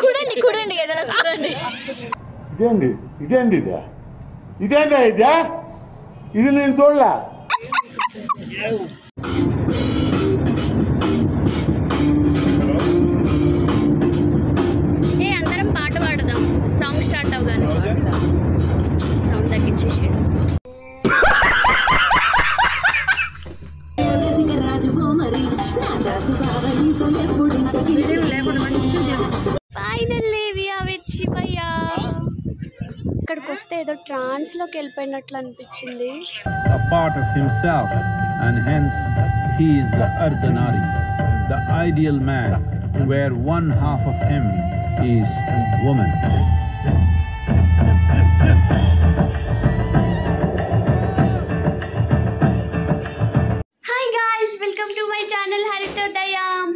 కూడండి కూడండి ఏదైనా కూడండి. ఇదేంది ఇదేందా ఇది నేను చూడలా. అందరం పాట పాడదాం. సాంగ్ స్టార్ట్ అవగానే సౌండ్ తగ్గించేసాడు. Finally we are with Shivayya. ఇక్కడికి వస్తే ఏదో ట్రాన్స్ లోకి వెళ్ళిపోయినట్లు అనిపించింది. A part of himself, and hence he is the Ardhanari, the ideal man, where one half of him is woman. Hi guys, welcome to my channel Haritodayam.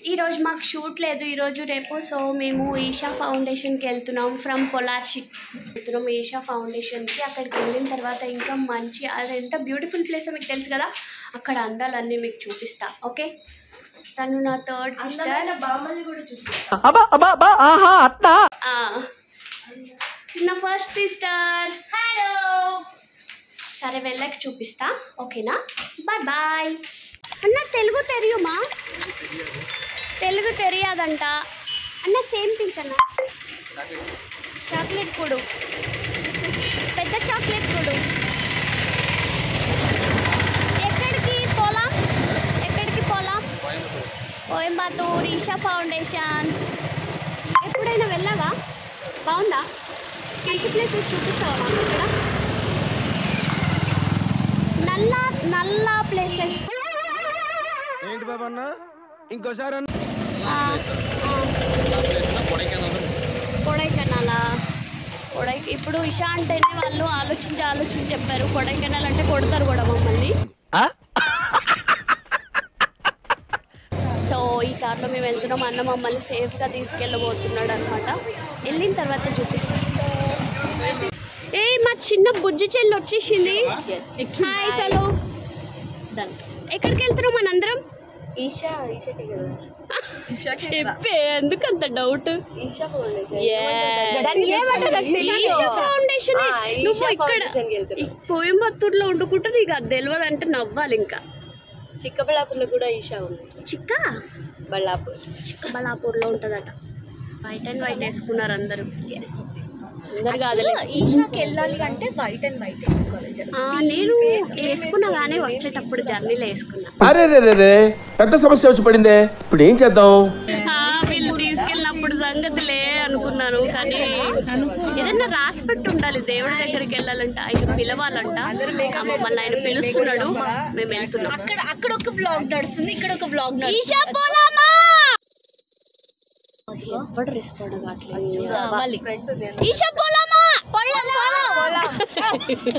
ఈ రోజు మాకు shoot లేదు, ఈరోజు రేపు. సో మేము ఈషా ఫౌండేషన్కి వెళ్తున్నాం. ఫ్రమ్ పొలాచి వెళ్తున్నాం ఈషా ఫౌండేషన్కి. అక్కడికి వెళ్ళిన తర్వాత ఇంకా మంచి, అది ఎంత బ్యూటిఫుల్ ప్లేసో మీకు తెలుసు కదా, అక్కడ అందాలన్నీ మీకు చూపిస్తా. ఓకే, తను నా థర్డ్ సిస్టర్. నా ఫస్ట్ సిస్టర్. హలో. సరే వెళ్ళక చూపిస్తా, ఓకేనా? Bye bye. అన్న తెలుగు తెలియమా? తెలుగు తెలియదంట అన్న. సేమ్ పించ్ అన్న. చాక్లెట్ కొడు, పెద్ద చాక్లెట్ కొడు. ఎక్కడికి పోలాం? ఎక్కడికి పోలాం? కోయంబత్తూర్ ఈషా ఫౌండేషన్. ఎప్పుడైనా వెళ్ళావా? బాగుందా? మంచి ప్లేసెస్ చూపిస్తావా ఇక్కడ? నల్ల ప్లేసెస్. ఏంటి బాబా అన్న ఇంకోసారి? కొడైకెనాలా? ఇప్పుడు ఇషా అంటేనే వాళ్ళు ఆలోచించి చెప్పారు. కొడైకెనాల్ అంటే కొడతారు కూడా మమ్మల్ని. సో ఈ కార్లో మేము వెళ్తున్నాం. అన్న మమ్మల్ని సేఫ్గా తీసుకెళ్ళబోతున్నాడు అనమాట. వెళ్ళిన తర్వాత చూపిస్తాం. మా చిన్న బుజ్జి చెల్లి వచ్చేసింది. Hi hello. ఎక్కడికి వెళ్తున్నాం మనందరం? ఈషా చెప్పే, ఎందుకంత డౌట్? ఈషా ఫౌండేషన్. నువ్వు ఇక్కడ కోయంబత్తూర్లో వండుకుంటే నీకు అది తెలియదు అంటే నవ్వాలి. ఇంకా చిక్కబళ్ళాపూర్లో కూడా ఈషా ఉంది. చిక్కబళ్ళాపూర్లో ఉంటుందట. వైట్ అండ్ వైట్ వేసుకున్నారు అందరూ. ఈషాకి వెళ్ళాలి అంటే వైట్ అండ్ వైట్ వేసుకోవాలి. నేను వేసుకున్నా కానీ వచ్చేటప్పుడు జర్నీలో వేసుకున్నా. అరే పెద్ద సమస్య వచ్చి పడిందే, ఇప్పుడు ఏం చేద్దాం? వీళ్ళు తీసుకెళ్ళినప్పుడు సంగతిలే అనుకున్నాను, కానీ ఏదన్నా రాసి పెట్టి ఉండాలి. దేవుడి దగ్గరికి వెళ్ళాలంట, ఆయన పిలవాలంట. మమ్మల్ని ఆయన పిలుస్తున్నాడు, మేము వెళ్తున్నాం. అక్కడ ఒక బ్లాగ్ నడుస్తుంది, ఇక్కడ ఒక బ్లాగ్ నడుస్తుంది. ఈషా పోలామా? ఎవడు రెస్పాండ్ కావట్లేదు. ఈషా పోలామా?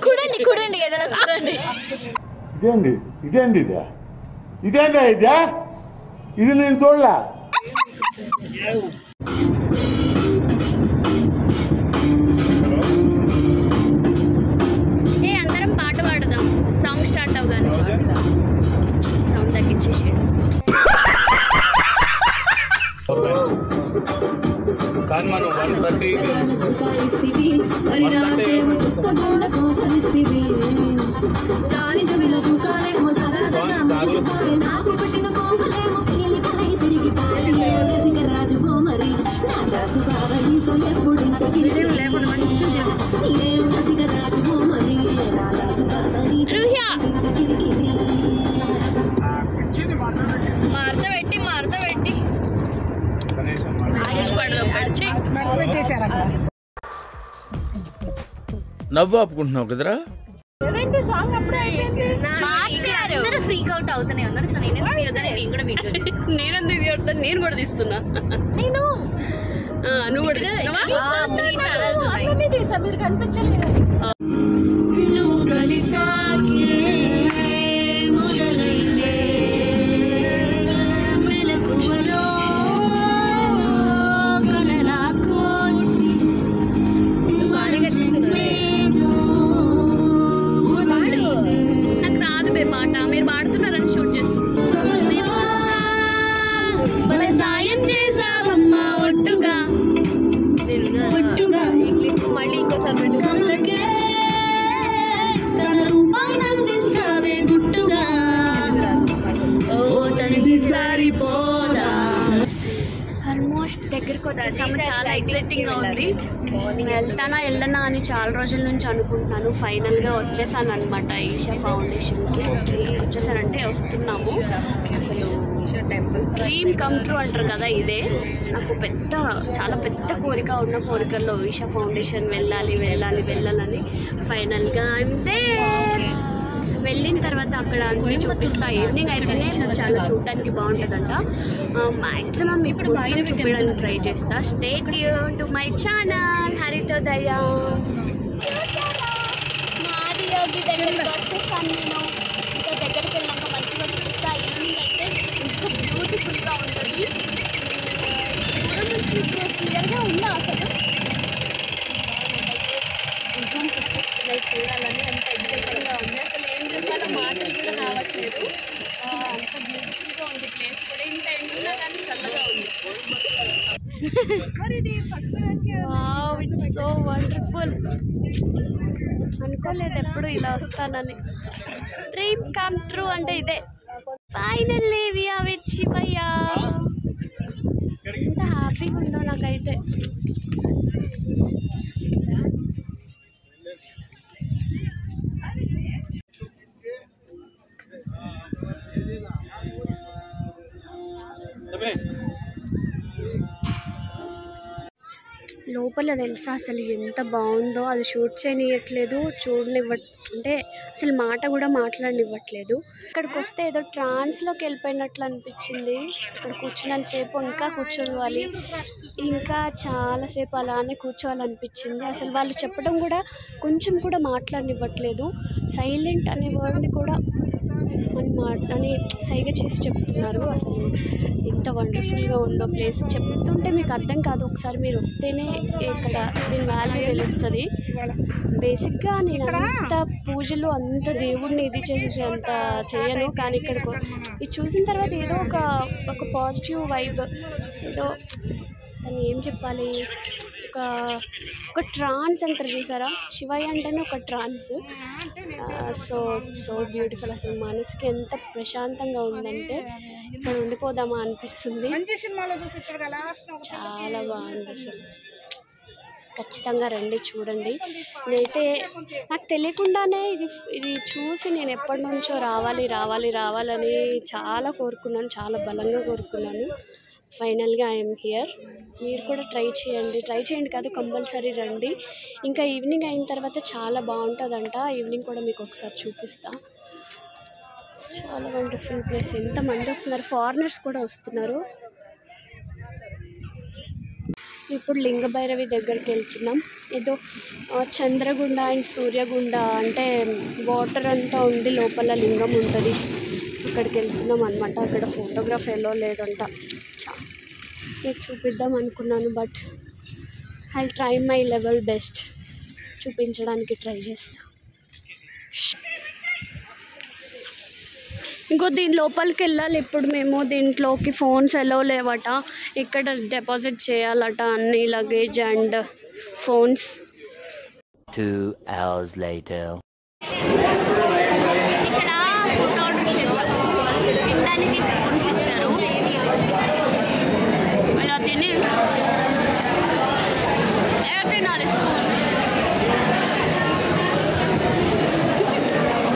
కూడండి కూడండి ఏదైనా కూడండి. ఇదేందా ఇది నేను చూడలా. అందరం పాట పాడదాం. సాంగ్ స్టార్ట్ అవగానే సౌండ్ తగ్గించేసాడు. కానీ మనం 130 నవ్వు ఆపుకుంటున్నావు కదరా? అందరూ ఫ్రీక్ అవుట్ అవుతూనే ఉన్నారు. సో నేను కూడా తీస్తున్నా. నువ్వు మీరు కనిపించలేదు. నాకు రాదు పాట, మీరు పాడుతున్నారని షూట్ చేస్తాం. భలే సాయం చేసావమ్మా ఒట్టుగా ఒట్టుగా ఈ క్లిప్ మళ్ళీ ఇంకోసారి కనులకే తన రూపాన్ని అందించావే గుట్టుగా ఓ తనకి సరిపోదా. ఆల్మోస్ట్ దగ్గరికి వచ్చేసాము. చాలా ఎక్సైటింగ్ గా ఉంది. వెళ్తానా వెళ్ళనా అని చాలా రోజుల నుంచి అనుకుంటున్నాను. ఫైనల్గా వచ్చేసాను అనమాట ఈషా ఫౌండేషన్కి. వచ్చేసానంటే వస్తున్నాము. అసలు డ్రీమ్ కమ్ ట్రూ అంటారు కదా, ఇదే నాకు చాలా పెద్ద కోరిక. ఉన్న కోరికల్లో ఈషా ఫౌండేషన్ వెళ్ళాలని ఫైనల్గా అంతే. వెళ్ళిన తర్వాత అక్కడ అన్నీ చూపిస్తా. ఈవినింగ్ అయితేనే చాలా చూడడానికి బాగుంటుందంట. మ్యాక్సిమం ఇప్పుడు మొత్తం చూపించడానికి ట్రై చేస్తా. Stay tune to my channel Haritodaya. మాది యోగి దగ్గరికి వచ్చేసాను నేను. ఇంకా దగ్గరికి వెళ్ళాక మంచిగా చూపిస్తా. ఈవినింగ్ అయితే ఇంకా బ్యూటిఫుల్గా ఉంటుంది. దూరం నుంచి మీకు క్లియర్గా ఉందా అసలు? ఎగ్జామ్స్ వచ్చేస్తున్నాయి, చూడాలని అంత ఎగ్జైటింగ్గా ఉంది. అసలు ఏం చెప్పాలో మాటలు కూడా రావట్లేదు. అంత బ్యూటిఫుల్గా ఉంది ప్లేస్ కూడా. ఇంత ఎండున్నా కానీ చల్లగా ఉంది. It's so wonderful. అనుకోలేదు ఎప్పుడు ఇలా వస్తానని. డ్రీమ్ కమ్ ట్రూ అంటే ఇదే. Finally we are with Shivayya. ఎంత హ్యాపీగా ఉందో నాకైతే. లోపల తెలుసా అసలు ఎంత బాగుందో. అది షూట్ చేయనివ్వట్లేదు, అంటే అసలు మాట కూడా మాట్లాడనివ్వట్లేదు. ఇక్కడికి వస్తే ఏదో ట్రాన్స్లోకి వెళ్ళిపోయినట్లు అనిపించింది. ఇక్కడ కూర్చున్నంతసేపు ఇంకా కూర్చోవాలి, ఇంకా చాలాసేపు అలానే కూర్చోవాలనిపించింది. అసలు వాళ్ళు చెప్పడం కూడా కొంచెం కూడా మాట్లాడనివ్వట్లేదు. సైలెంట్ అనే వర్డ్ని కూడా అని సైగ చేసి చెప్తున్నారు. అసలు ఎంత వండర్ఫుల్గా ఉందో ప్లేస్. చెప్తుంటే మీకు అర్థం కాదు, ఒకసారి మీరు వస్తేనే ఇక్కడ దీని వాల్యూ తెలుస్తుంది. బేసిక్గా నేను అంత పూజలు అంత దేవుడిని ఇది చేసేసి అంత చేయను, కానీ ఇక్కడికి ఇది చూసిన తర్వాత ఏదో ఒక పాజిటివ్ వైబ్, ఏదో దాన్ని ఏం చెప్పాలి, ఒక ట్రాన్స్ అంటారు చూసారా, శివయ్య అంటేనే ఒక ట్రాన్స్. So beautiful. అసలు మనసుకి ఎంత ప్రశాంతంగా ఉందంటే ఇక్కడ ఉండిపోదామా అనిపిస్తుంది. చాలా బాగుంది అసలు. ఖచ్చితంగా రండి, చూడండి. నేనైతే నాకు తెలియకుండానే ఇది చూసి నేను ఎప్పటి నుంచో రావాలని చాలా కోరుకున్నాను, చాలా బలంగా కోరుకున్నాను. ఫైనల్గా ఐఎమ్ హియర్. మీరు కూడా ట్రై చేయండి కాదు, కంపల్సరీ రండి. ఇంకా ఈవినింగ్ అయిన తర్వాత చాలా బాగుంటుందంట. ఈవినింగ్ కూడా మీకు ఒకసారి చూపిస్తా. చాలా వండర్ఫుల్ ప్లేస్. ఎంతమంది వస్తున్నారు, ఫారినర్స్ కూడా వస్తున్నారు. ఇప్పుడు లింగభైరవి దగ్గరికి వెళ్తున్నాం. ఏదో చంద్రగుండ అండ్ సూర్యగుండ అంటే వాటర్ అంతా ఉండి లోపల లింగం ఉంటుంది. అక్కడికి వెళ్తున్నాం అనమాట. అక్కడ ఫోటోగ్రాఫ్ ఎలా లేదంట. మీకు చూపిద్దాం అనుకున్నాను, but I try my level best. చూపించడానికి ట్రై చేస్తా. ఇంకో దీని లోపలికి వెళ్ళాలి ఇప్పుడు మేము. దీంట్లోకి ఫోన్స్ ఎలా లేవట, ఇక్కడ డిపాజిట్ చేయాలట అన్ని luggage and phones. 2 hours later. ఇక్కడ ఫోటో ఆర్డర్ చేశాను. తినడానికి స్పూన్స్ ఇచ్చారు. ఇలా తిని తినాలి స్పూన్.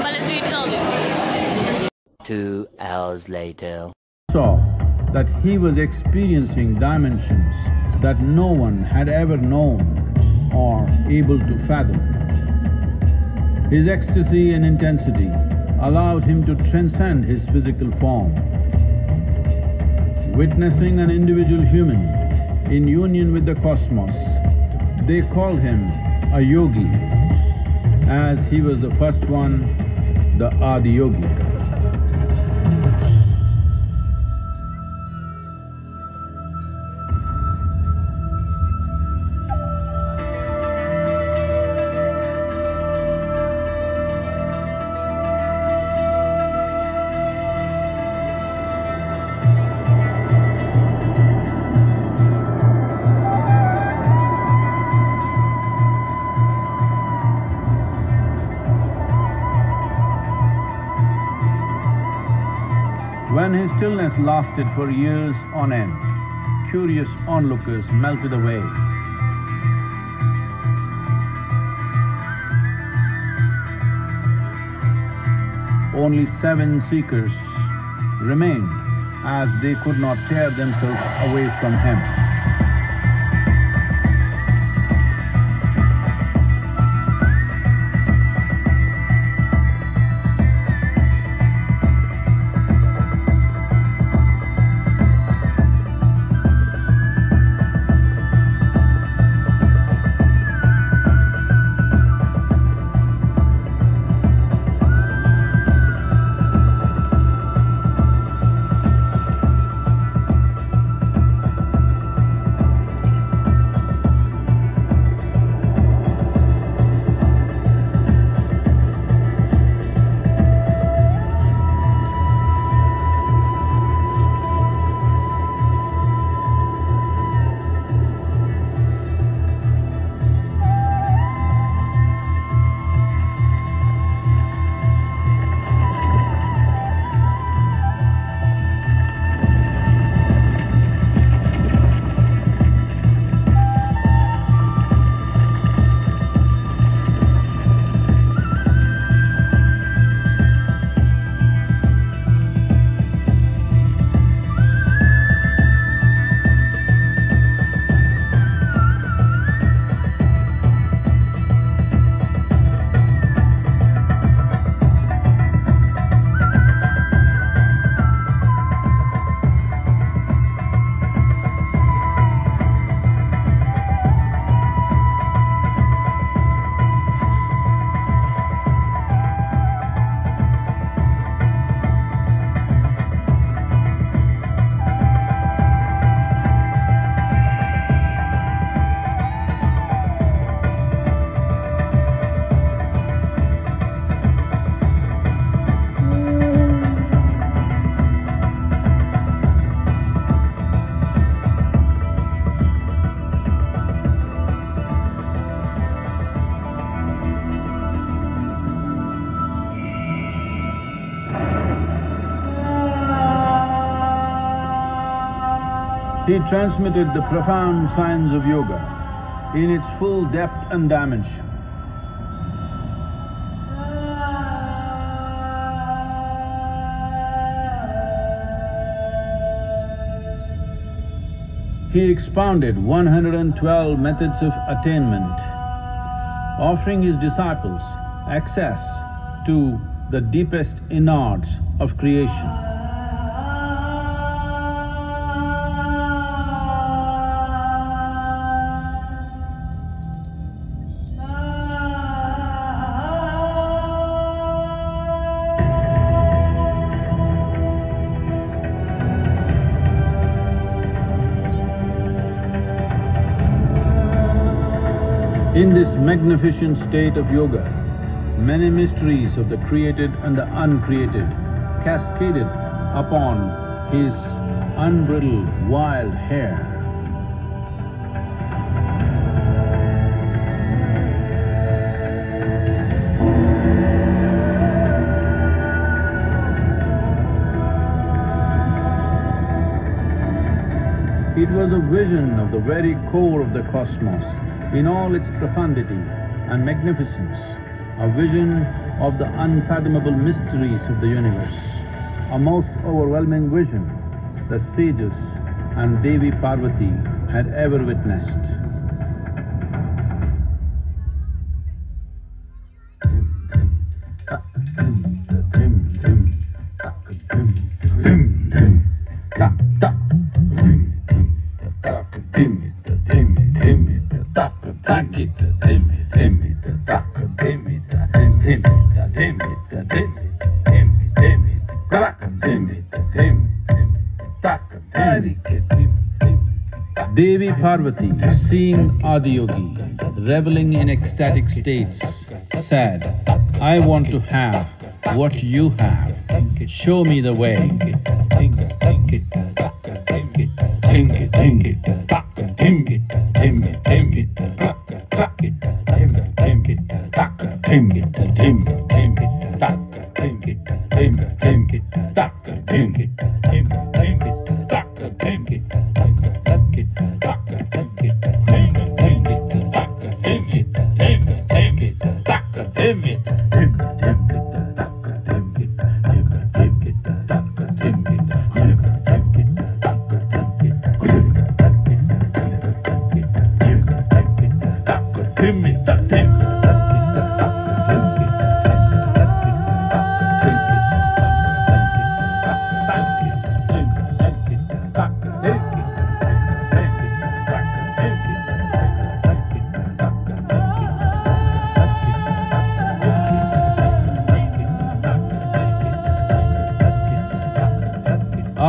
భలే స్వీట్గా ఉంది. 2 hours later. Saw that he was experiencing dimensions that no one had ever known or able to fathom. His ecstasy and intensity allowed him to transcend his physical form. Witnessing an individual human in union with the cosmos, they called him a yogi, as he was the first one, the Adi Yogi. When his stillness lasted for years on end, curious onlookers melted away. Only 7 seekers remained, as they could not tear themselves away from him. He transmitted the profound science of yoga in its full depth and dimension. He expounded 112 methods of attainment, offering his disciples access to the deepest innards of creation. In this magnificent state of yoga, many mysteries of the created and the uncreated cascaded upon his unbridled wild hair. It was a vision of the very core of the cosmos in all its profundity and magnificence, a vision of the unfathomable mysteries of the universe, a most overwhelming vision that sages and Devi Parvati had ever witnessed. Devi Parvati, seeing Adiyogi reveling in ecstatic states, said, "I want to have what you have. Show me the way."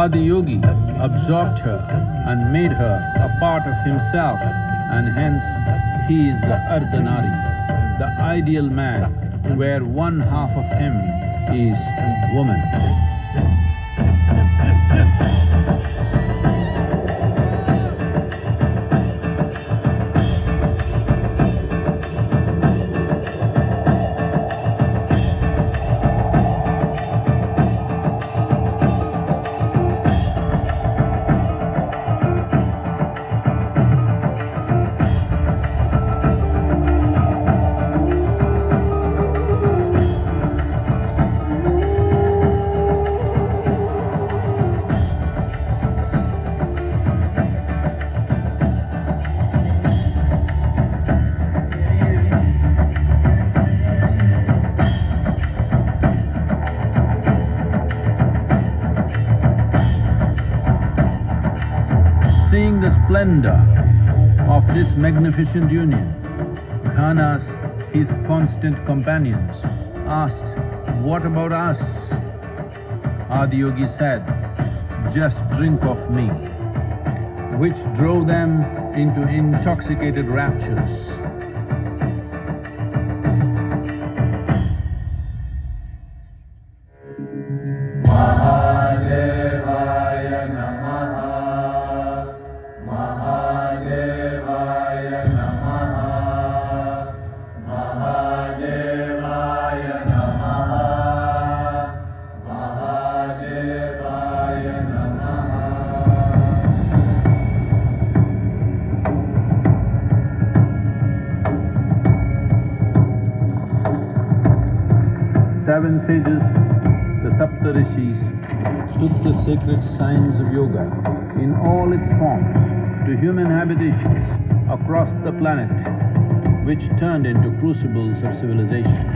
Adiyogi absorbed her and made her a part of himself, and hence he is the Ardhanari, the ideal man, where one half of him is woman. Seeing the splendor of this magnificent union, Ghanas, his constant companions, asked, "What about us?" Adiyogi said, "Just drink of me," which drove them into intoxicated raptures. Seven sages, the Saptarishis, took the sacred science of yoga in all its forms to human habitations across the planet, which turned into crucibles of civilization.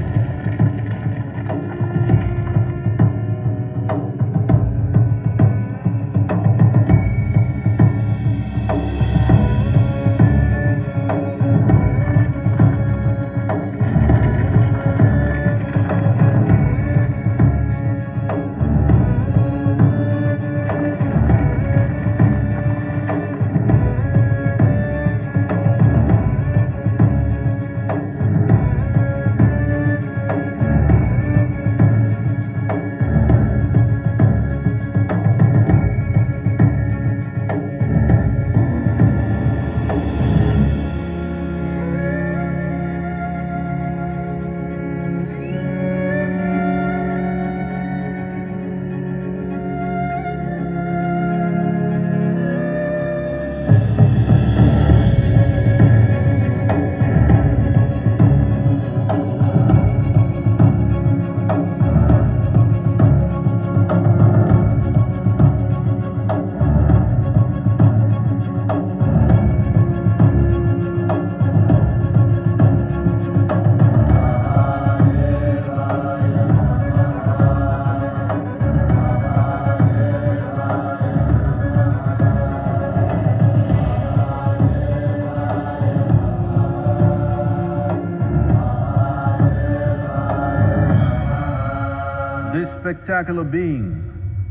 Spectacular being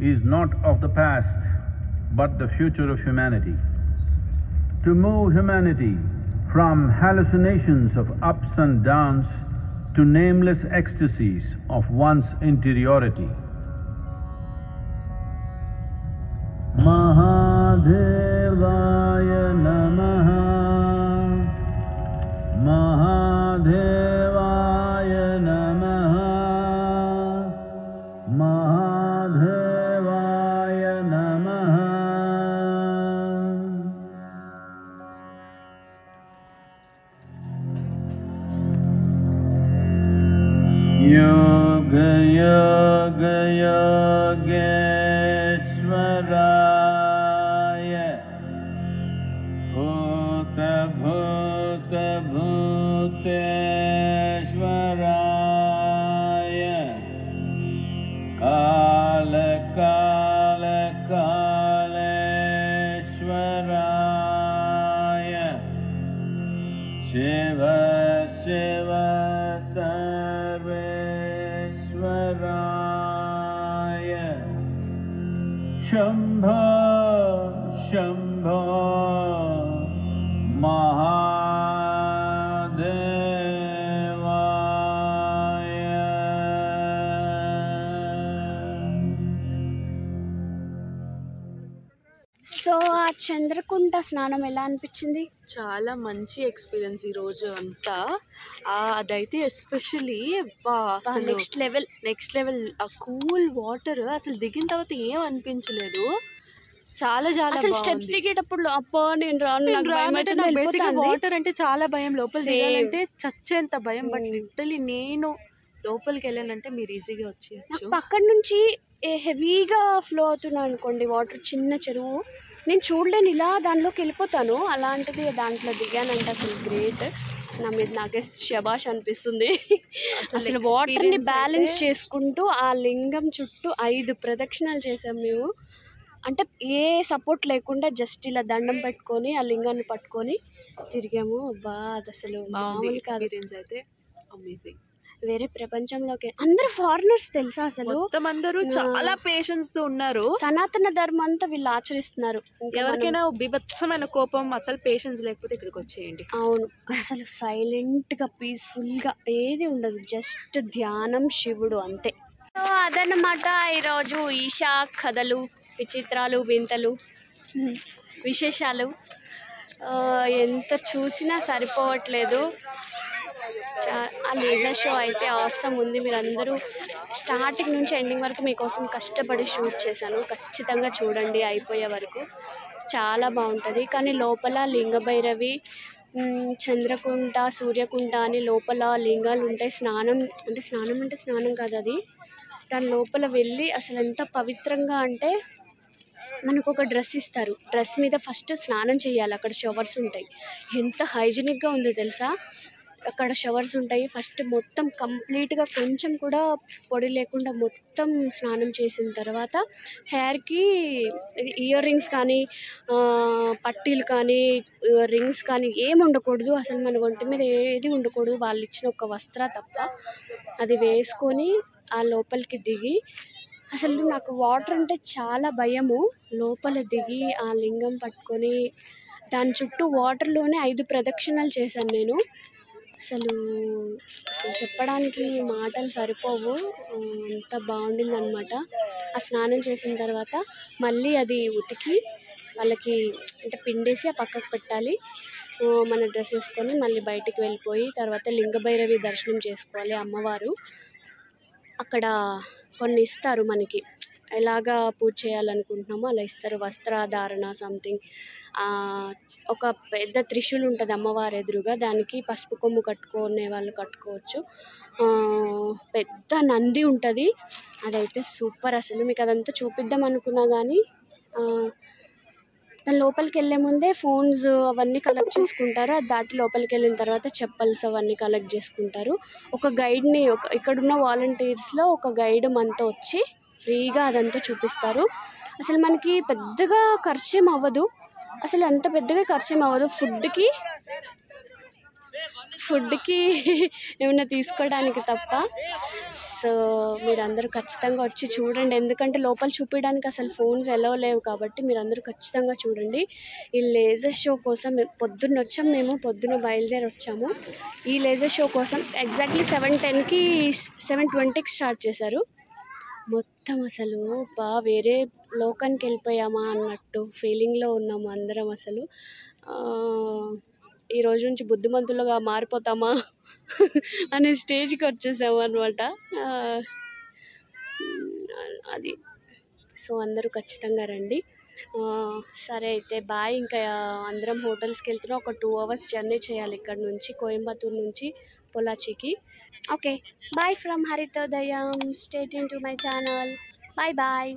is not of the past, but the future of humanity. To move humanity from hallucinations of ups and downs to nameless ecstasies of one's interiority. Mahadevaya Namaha, Mahadevaya Namaha, Mahadevaya Mahadevaya Namaha. Yoga Yoga Yogeshwaraya Bhuta Bhuta Bhuteshwaraya Kala Kala Kaleshwaraya Shiva Shiva Sarveshwaraya Shambho Shambho so ఆ చంద్రకుంట స్నానం ఎలా అనిపించింది? చాలా మంచి experience ఈ రోజు అంతా. అదైతే ఎస్పెషలీ నెక్స్ట్ లెవెల్. ఆ కూల్ వాటర్ అసలు దిగిన తర్వాత ఏం అనిపించలేదు. చాలా చాలా అసలు స్టెప్స్ దిగేటప్పుడు అబ్బా నేను రాను, వాటర్ అంటే చాలా భయం, లోపల దిగాలంటే చచ్చేంత భయం. బట్ లిటరలీ నేను లోపలికి వెళ్ళానంటే మీరు ఈజీగా వచ్చేయచ్చు. పక్కన నుంచి హెవీగా ఫ్లో అవుతున్నా అనుకోండి వాటర్, చిన్న చెరువు, నేను చూడలేను, ఇలా దానిలోకి వెళ్ళిపోతాను. అలాంటిది దాంట్లో దిగానంటే అసలు గ్రేట్. నా మీద నాకే శబాష్ అనిపిస్తుంది. అసలు వాటర్ని బ్యాలెన్స్ చేసుకుంటూ ఆ లింగం చుట్టూ 5 ప్రదక్షిణాలు చేసాం మేము. అంటే ఏ సపోర్ట్ లేకుండా జస్ట్ ఇలా దండం పెట్టుకొని ఆ లింగాన్ని పట్టుకొని తిరిగాము. అబ్బా అది అసలు మామూలు కాదు. అయితే అమేజింగ్. వేరే ప్రపంచంలోకి అందరూ ఫారినర్స్ తెలుసా? అసలు మొత్తం అందరూ చాలా పేషెన్స్ తో ఉన్నారు. సనాతన ధర్మం అంతా వీళ్ళు ఆచరిస్తున్నారు. ఎవరికైనా బీభత్సమైన కోపం, అసలు పేషెన్స్ లేకపోతే ఇక్కడికి వచ్చేయండి. అవును, అసలు సైలెంట్ గా పీస్ఫుల్ గా ఏది ఉండదు, జస్ట్ ధ్యానం, శివుడు అంతే. సో అదన్నమాట ఈరోజు ఈషా కథలు, విచిత్రాలు, వింతలు, విశేషాలు. ఎంత చూసినా సరిపోవట్లేదు. ఆ లేజర్ షో అయితే ఆసమ్ ఉంది. మీరందరూ స్టార్టింగ్ నుంచి ఎండింగ్ వరకు మీకోసం కష్టపడి షూట్ చేశాను. ఖచ్చితంగా చూడండి అయిపోయే వరకు, చాలా బాగుంటుంది. కానీ లోపల లింగభైరవి, చంద్రకుంట, సూర్యకుంట అని లోపల లింగాలు ఉంటాయి. స్నానం అంటే స్నానం కాదు, అది దాని లోపల వెళ్ళి అసలు ఎంత పవిత్రంగా అంటే మనకు ఒక డ్రెస్ ఇస్తారు. డ్రెస్ మీద ఫస్ట్ స్నానం చేయాలి. అక్కడ షవర్స్ ఉంటాయి. ఎంత హైజీనిక్గా ఉందో తెలుసా? అక్కడ షవర్స్ ఉంటాయి. ఫస్ట్ మొత్తం కంప్లీట్గా కొంచెం కూడా పొడి లేకుండా మొత్తం స్నానం చేసిన తర్వాత హెయిర్కి ఇయర్ రింగ్స్ కానీ పట్టీలు కానీ రింగ్స్ కానీ ఏమి ఉండకూడదు. అసలు మన ఒంటి మీద ఏది ఉండకూడదు, వాళ్ళు ఇచ్చిన ఒక వస్త్ర తప్ప. అది వేసుకొని ఆ లోపలికి దిగి, అసలు నాకు వాటర్ అంటే చాలా భయము. లోపల దిగి ఆ లింగం పట్టుకొని దాని చుట్టూ వాటర్లోనే 5 ప్రదక్షిణాలు చేశాను నేను. అసలు చెప్పడానికి మాటలు సరిపోవు, అంత బాగుండిందనమాట. ఆ స్నానం చేసిన తర్వాత మళ్ళీ అది ఉతికి వాళ్ళకి అంటే పిండేసి ఆ పక్కకు పెట్టాలి. మన డ్రెస్ వేసుకొని మళ్ళీ బయటికి వెళ్ళిపోయి తర్వాత లింగభైరవి దర్శనం చేసుకోవాలి. అమ్మవారు అక్కడ కొన్ని ఇస్తారు మనకి, ఎలాగా పూజ చేయాలనుకుంటున్నామో అలా ఇస్తారు. వస్త్రధారణ సంథింగ్, ఒక పెద్ద త్రిశూల్ ఉంటుంది అమ్మవారి ఎదురుగా, దానికి పసుపు కొమ్ము కట్టుకునే వాళ్ళు కట్టుకోవచ్చు. పెద్ద నంది ఉంటుంది, అదైతే సూపర్. అసలు మీకు అదంతా చూపిద్దాం అనుకున్నా కానీ దాని లోపలికి వెళ్ళే ముందే ఫోన్స్ అవన్నీ కలెక్ట్ చేసుకుంటారు. అది దాటి లోపలికి వెళ్ళిన తర్వాత చెప్పల్స్ అవన్నీ కలెక్ట్ చేసుకుంటారు. ఒక గైడ్ని ఇక్కడున్న వాలంటీర్స్లో ఒక గైడ్ మనతో వచ్చి ఫ్రీగా అదంతా చూపిస్తారు. అసలు మనకి పెద్దగా ఖర్చేం అవ్వదు, అసలు అంత పెద్దగా ఖర్చేం అవ్వదు. ఫుడ్కి ఏమైనా తీసుకోవడానికి తప్ప. సో మీరందరూ ఖచ్చితంగా వచ్చి చూడండి, ఎందుకంటే లోపల చూపించడానికి అసలు ఫోన్స్ ఎలో లేవు కాబట్టి మీరందరూ ఖచ్చితంగా చూడండి. ఈ లేజర్ షో కోసం పొద్దున్న వచ్చాం, మేము పొద్దున్న బయలుదేరి వచ్చాము. ఈ లేజర్ షో కోసం ఎగ్జాక్ట్లీ 7:10కి 7:20కి స్టార్ట్ చేశారు. మొత్తం అసలు వేరే లోకానికి వెళ్ళిపోయామా అన్నట్టు ఫీలింగ్లో ఉన్నాము అందరం. అసలు ఈ రోజు నుంచి బుద్ధిమంతులుగా మారిపోతామా అనే స్టేజ్కి వచ్చేసాము అనమాట. అది సో అందరూ ఖచ్చితంగా రండి. సరే అయితే బాయ్. ఇంకా అందరం హోటల్స్కి వెళ్తున్నాం. ఒక 2 hours జర్నీ చేయాలి ఇక్కడ నుంచి, కోయంబత్తూర్ నుంచి పొలాచికి. Okay, bye from Haritodayam. Stay tune to my channel. Bye bye.